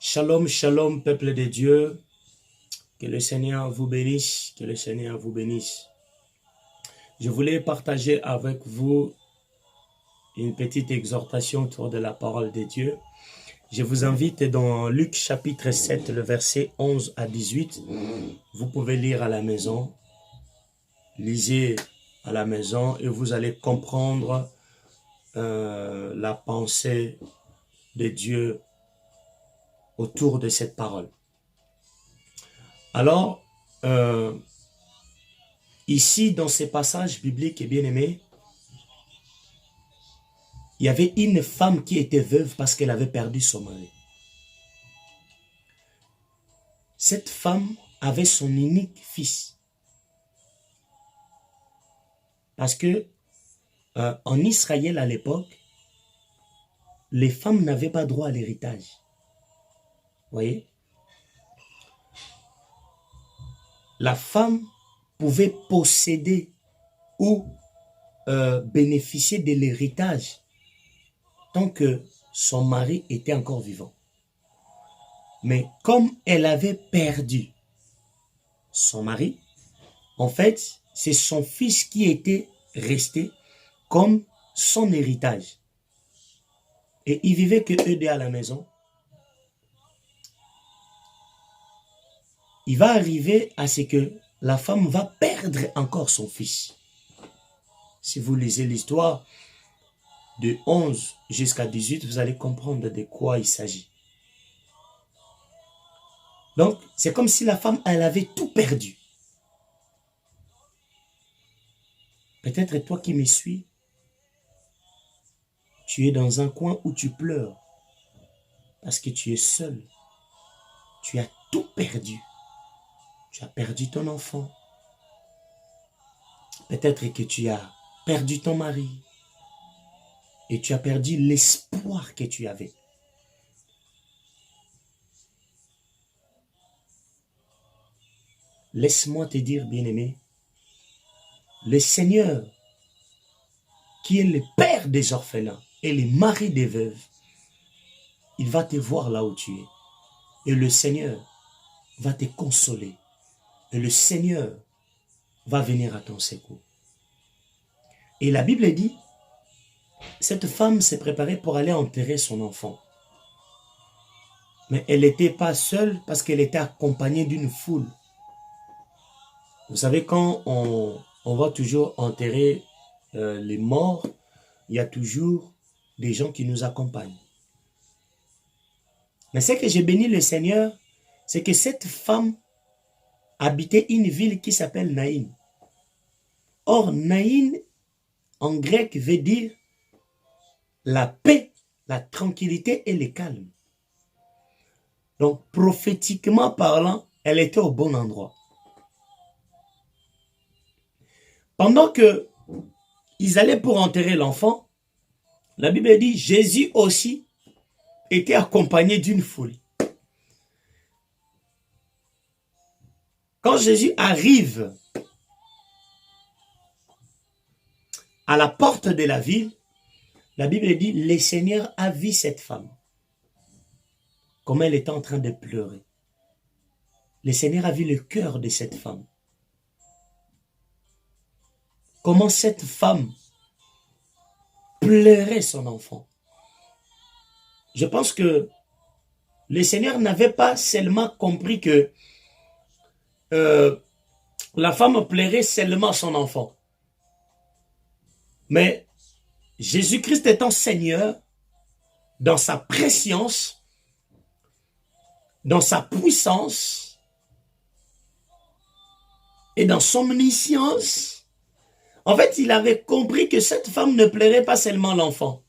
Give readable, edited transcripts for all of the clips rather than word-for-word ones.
Shalom, shalom, peuple de Dieu. Que le Seigneur vous bénisse, que le Seigneur vous bénisse. Je voulais partager avec vous une petite exhortation autour de la parole de Dieu. Je vous invite dans Luc chapitre 7, le verset 11 à 18. Vous pouvez lire à la maison. Lisez à la maison et vous allez comprendre la pensée de Dieu autour de cette parole. Alors, ici, dans ces passages bibliques, bien-aimés, il y avait une femme qui était veuve parce qu'elle avait perdu son mari. Cette femme avait son unique fils. Parce que en Israël à l'époque, les femmes n'avaient pas droit à l'héritage. Vous voyez? La femme pouvait posséder ou bénéficier de l'héritage tant que son mari était encore vivant. Mais comme elle avait perdu son mari, en fait, c'est son fils qui était resté comme son héritage. Et il vivait que eux deux à la maison. Il va arriver à ce que la femme va perdre encore son fils. Si vous lisez l'histoire de 11 jusqu'à 18, vous allez comprendre de quoi il s'agit. Donc, c'est comme si la femme, elle avait tout perdu. Peut-être toi qui me suis, tu es dans un coin où tu pleures parce que tu es seul. Tu as tout perdu. Tu as perdu ton enfant. Peut-être que tu as perdu ton mari. Et tu as perdu l'espoir que tu avais. Laisse-moi te dire, bien-aimé, le Seigneur, qui est le père des orphelins et le mari des veuves, il va te voir là où tu es. Et le Seigneur va te consoler. Et le Seigneur va venir à ton secours. Et la Bible dit, cette femme s'est préparée pour aller enterrer son enfant. Mais elle n'était pas seule parce qu'elle était accompagnée d'une foule. Vous savez, quand on va toujours enterrer les morts, il y a toujours des gens qui nous accompagnent. Mais ce que j'ai béni le Seigneur, c'est que cette femme habitait une ville qui s'appelle Naïn. Or, Naïn, en grec, veut dire la paix, la tranquillité et le calme. Donc, prophétiquement parlant, elle était au bon endroit. Pendant que ils allaient pour enterrer l'enfant, la Bible dit, Jésus aussi était accompagné d'une foule. Quand Jésus arrive à la porte de la ville, la Bible dit, le Seigneur a vu cette femme, comme elle était en train de pleurer. Le Seigneur a vu le cœur de cette femme. Comment cette femme pleurait son enfant. Je pense que le Seigneur n'avait pas seulement compris que la femme pleurait seulement son enfant. Mais Jésus-Christ étant Seigneur, dans sa préscience, dans sa puissance et dans son omniscience, en fait, il avait compris que cette femme ne pleurait pas seulement l'enfant.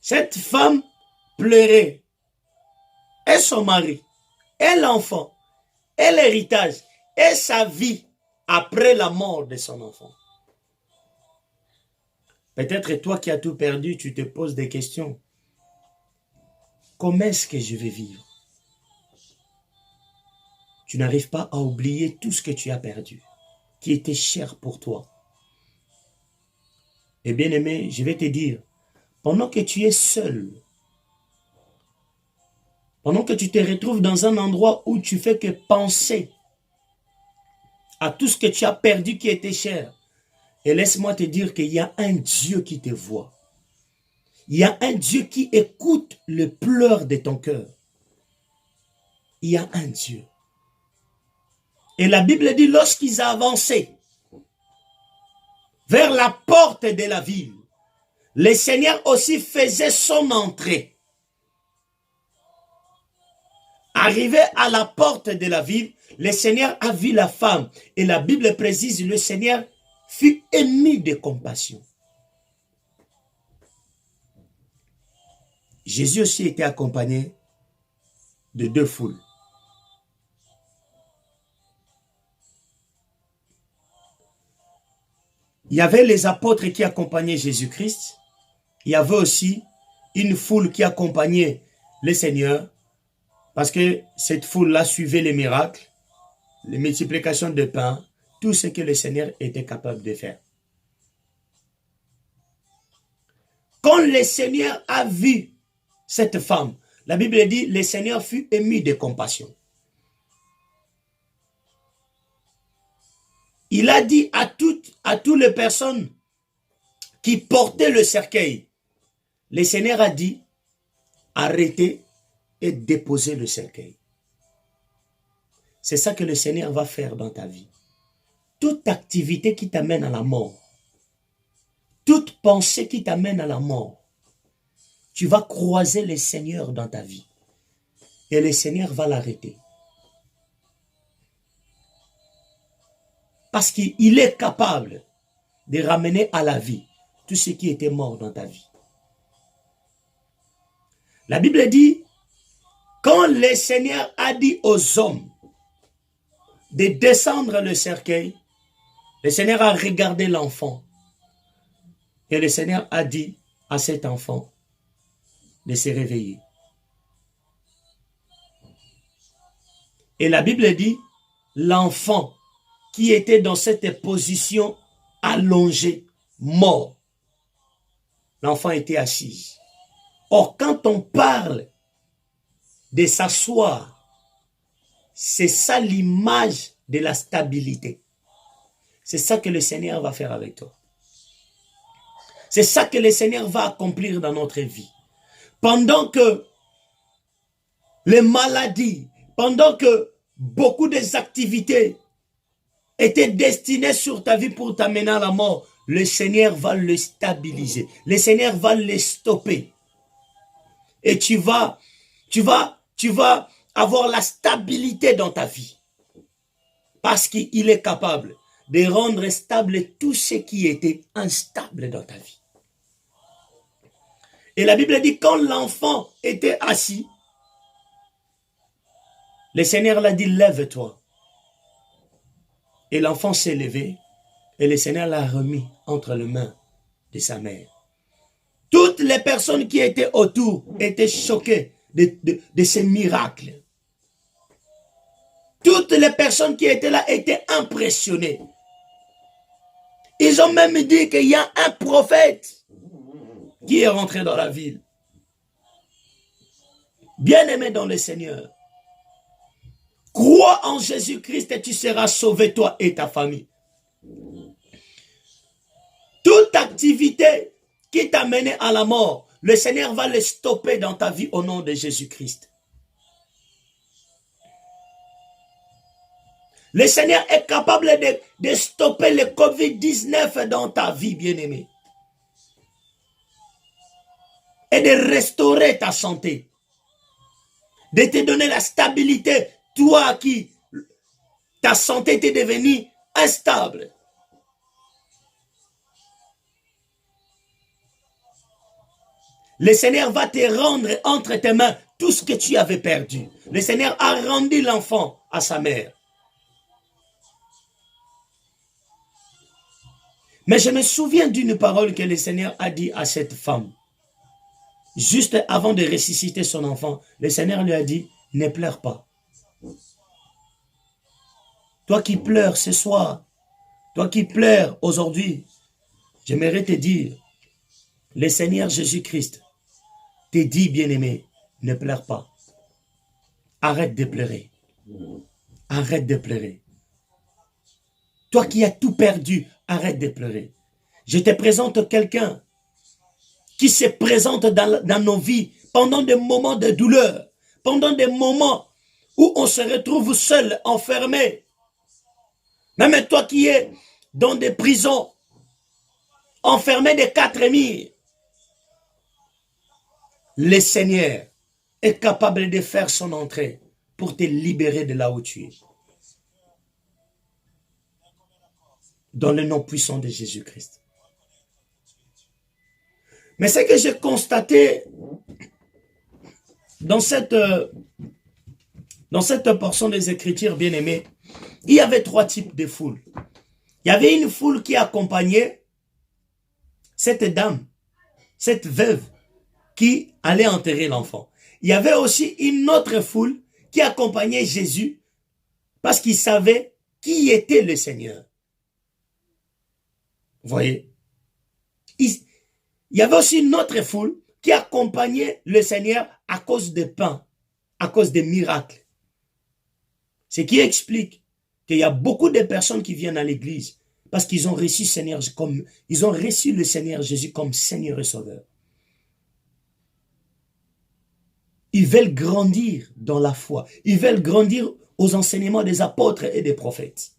Cette femme pleurait et son mari, et l'enfant, et l'héritage, et sa vie après la mort de son enfant. Peut-être toi qui as tout perdu, tu te poses des questions. Comment est-ce que je vais vivre? Tu n'arrives pas à oublier tout ce que tu as perdu, qui était cher pour toi. Et bien aimé, je vais te dire, pendant que tu es seul, Pendant que tu te retrouves dans un endroit où tu fais que penser à tout ce que tu as perdu qui était cher. Et laisse-moi te dire qu'il y a un Dieu qui te voit. Il y a un Dieu qui écoute le pleur de ton cœur. Il y a un Dieu. Et la Bible dit, lorsqu'ils avançaient vers la porte de la ville, le Seigneur aussi faisait son entrée. Arrivé à la porte de la ville, le Seigneur a vu la femme. Et la Bible précise, le Seigneur fut ému de compassion. Jésus aussi était accompagné de deux foules. Il y avait les apôtres qui accompagnaient Jésus-Christ. Il y avait aussi une foule qui accompagnait le Seigneur, parce que cette foule-là suivait les miracles, les multiplications de pain, tout ce que le Seigneur était capable de faire. Quand le Seigneur a vu cette femme, la Bible dit, le Seigneur fut ému de compassion. Il a dit à toutes les personnes qui portaient le cercueil, le Seigneur a dit, arrêtez et déposez le cercueil. C'est ça que le Seigneur va faire dans ta vie. Toute activité qui t'amène à la mort, toute pensée qui t'amène à la mort, tu vas croiser le Seigneur dans ta vie. Et le Seigneur va l'arrêter. Parce qu'il est capable de ramener à la vie tout ce qui était mort dans ta vie. La Bible dit, quand le Seigneur a dit aux hommes de descendre le cercueil, le Seigneur a regardé l'enfant. Et le Seigneur a dit à cet enfant de se réveiller. Et la Bible dit, l'enfant qui était dans cette position allongée, mort, l'enfant était assis. Or, quand on parle de s'asseoir, c'est ça l'image de la stabilité. C'est ça que le Seigneur va faire avec toi. C'est ça que le Seigneur va accomplir dans notre vie. Pendant que les maladies, pendant que beaucoup des activités étaient destinées sur ta vie pour t'amener à la mort, le Seigneur va le stabiliser. Le Seigneur va le stopper. Et tu vas avoir la stabilité dans ta vie. Parce qu'il est capable de rendre stable tout ce qui était instable dans ta vie. Et la Bible dit, quand l'enfant était assis, le Seigneur l'a dit, lève-toi. Et l'enfant s'est levé, et le Seigneur l'a remis entre les mains de sa mère. Toutes les personnes qui étaient autour étaient choquées de ces miracles. Toutes les personnes qui étaient là étaient impressionnées. Ils ont même dit qu'il y a un prophète qui est rentré dans la ville. Bien-aimé dans le Seigneur, crois en Jésus-Christ et tu seras sauvé, toi et ta famille. Toute activité qui t'a mené à la mort, le Seigneur va le stopper dans ta vie au nom de Jésus-Christ. Le Seigneur est capable de stopper le COVID-19 dans ta vie, bien-aimé. Et de restaurer ta santé. De te donner la stabilité. Toi qui, ta santé t'est devenue instable. Le Seigneur va te rendre entre tes mains tout ce que tu avais perdu. Le Seigneur a rendu l'enfant à sa mère. Mais je me souviens d'une parole que le Seigneur a dit à cette femme. Juste avant de ressusciter son enfant, le Seigneur lui a dit, ne pleure pas. Toi qui pleures ce soir, toi qui pleures aujourd'hui, j'aimerais te dire, le Seigneur Jésus-Christ te dit, bien-aimé, ne pleure pas. arrête de pleurer. Arrête de pleurer. Toi qui as tout perdu, arrête de pleurer. Je te présente quelqu'un qui se présente dans nos vies pendant des moments de douleur, pendant des moments où on se retrouve seul, enfermé. Même toi qui es dans des prisons, enfermé de 4 murs, le Seigneur est capable de faire son entrée pour te libérer de là où tu es. Dans le nom puissant de Jésus-Christ. Mais ce que j'ai constaté dans cette portion des Écritures, bien-aimées, il y avait 3 types de foules. Il y avait une foule qui accompagnait cette dame, cette veuve, qui allait enterrer l'enfant. Il y avait aussi une autre foule qui accompagnait Jésus parce qu'il savait qui était le Seigneur. Vous voyez? Il y avait aussi une autre foule qui accompagnait le Seigneur à cause des pains, à cause des miracles. Ce qui explique qu'il y a beaucoup de personnes qui viennent à l'église parce qu'ils ont reçu le Seigneur Jésus comme Seigneur et Sauveur. Ils veulent grandir dans la foi. Ils veulent grandir aux enseignements des apôtres et des prophètes.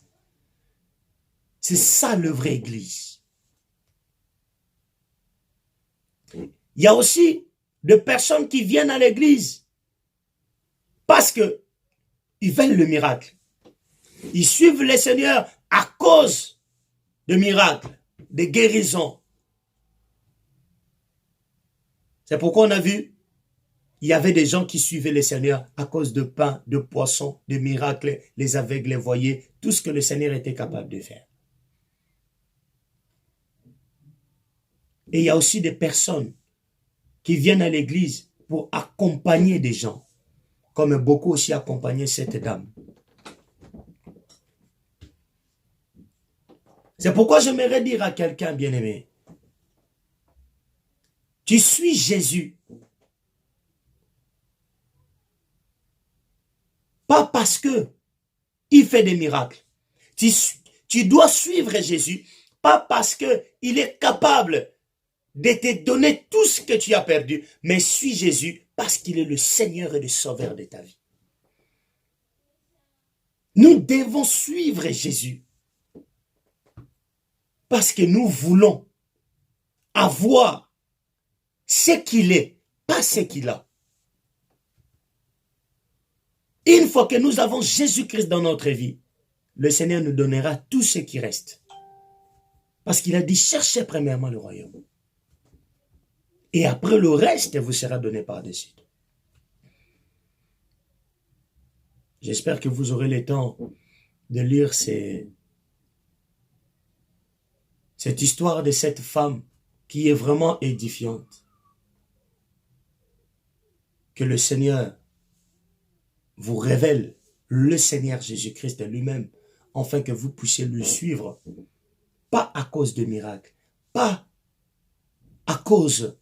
C'est ça le vrai église. Il y a aussi des personnes qui viennent à l'église parce que ils veulent le miracle. Ils suivent le Seigneur à cause de miracles, de guérisons. C'est pourquoi on a vu, il y avait des gens qui suivaient le Seigneur à cause de pain, de poissons, de miracles, les aveugles les voyaient, tout ce que le Seigneur était capable de faire. Et il y a aussi des personnes qui viennent à l'église pour accompagner des gens, comme beaucoup aussi accompagnaient cette dame. C'est pourquoi j'aimerais dire à quelqu'un bien-aimé, tu suis Jésus, pas parce que il fait des miracles. Tu dois suivre Jésus, pas parce que il est capable de te donner tout ce que tu as perdu, mais suis Jésus parce qu'il est le Seigneur et le Sauveur de ta vie. Nous devons suivre Jésus parce que nous voulons avoir ce qu'il est, pas ce qu'il a. Une fois que nous avons Jésus-Christ dans notre vie, le Seigneur nous donnera tout ce qui reste. Parce qu'il a dit, cherchez premièrement le royaume. Et après le reste vous sera donné par-dessus. J'espère que vous aurez le temps de lire cette histoire de cette femme qui est vraiment édifiante. Que le Seigneur vous révèle le Seigneur Jésus-Christ lui-même, afin que vous puissiez le suivre, pas à cause de miracles, pas à cause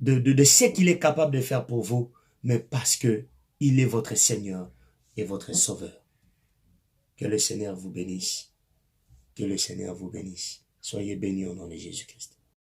de ce qu'il est capable de faire pour vous, mais parce que il est votre Seigneur et votre Sauveur. Que le Seigneur vous bénisse. Que le Seigneur vous bénisse. Soyez bénis au nom de Jésus-Christ.